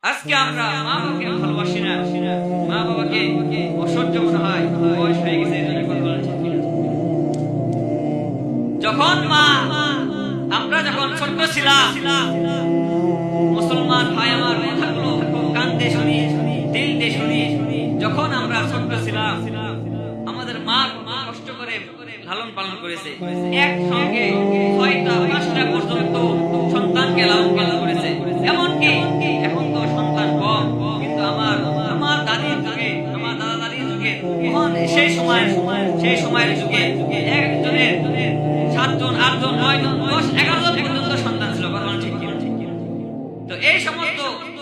আজকে আমরা মা বাবাকে ভালোবাসি না, মা বাবাকে অসহ্য মনে হয়, বয়স হয়ে গেছে এই জন্য কথা বলা ঠিক না। যখন আমরা যখন ছোট ছিলাম, মুসলমান ভাই আমার কথাগুলো কান দিয়ে শুনি, দিল দিয়ে শুনি। যখন আমরা ছোট ছিলাম, আমাদের মা কষ্ট করে লালন পালন করেছে, একসঙ্গে 6টা 5টা পর্যন্ত সন্তানকে লালন পালন করেছে। এমনকি এখন তো সন্তান কম, কিন্তু আমার দাদির যুগে, আমার দাদা দাদির যুগে, সেই সময়ের যুগে একজনের 7 জন 8 জন 9 জন 10 11 জন পর্যন্ত সন্তান ছিল। কথা ঠিক কিনা? তো এই সমস্ত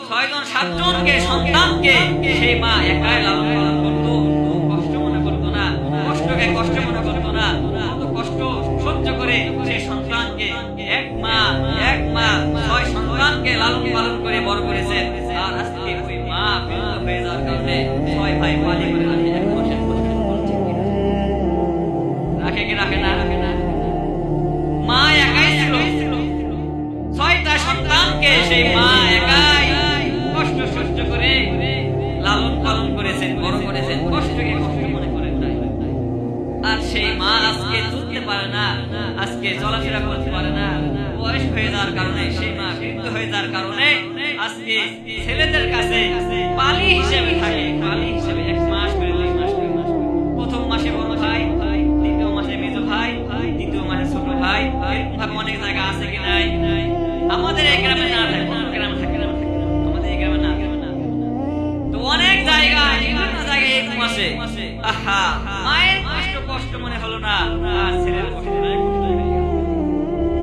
6 জন 7 জনকে সন্তানকে সেই মা একাই লালন পালন করতো, কষ্ট মনে করতো না, কষ্টকে কষ্ট মনে করতো না। কষ্ট সহ্য করে সেই সন্তানকে এক মা 6 সন্তানকে লালন পালন করে বড় করেছে। আর আজকে ওই মা বৃদ্ধ হয়ে যাওয়ার কারণে 6 ভাই পালি করে রাখে, এক বছর রাখে কি রাখে না? মা একাই ছিল, 6টা সন্তানকে সেই মা একাই কষ্ট সহ্য করে লালন পালন করেছেন, বড় করেছেন, কষ্টকে কষ্ট মনে করেন নাই। আর সেই মা আজকে চলতে পারে না, আজকে চলাফেরা করতে পারে না, বয়স হয়ে যাওয়ার কারণে, সেই মা বৃদ্ধ হয়ে যাওয়ার কারণে আজকে ছেলেদের কাছে পালি হিসেবে থাকে, পালি হিসেবে 1 মাস করে 2 মাস করে। প্রথম মাসে বড় ভাই, দ্বিতীয় মাসে মেজো ভাই, তৃতীয় মাসে ছোট ভাই। এরকম ভাবে অনেক জায়গা আছে কি নাই? আমাদের এই গ্রামে না থাকে, অন্য গ্রামে থাকে না, আমাদের এই গ্রামে না। তো অনেক জায়গায়, বিভিন্ন জায়গায় এরকম আছে। আহা, মায়ের কষ্ট মনে হলো না, আর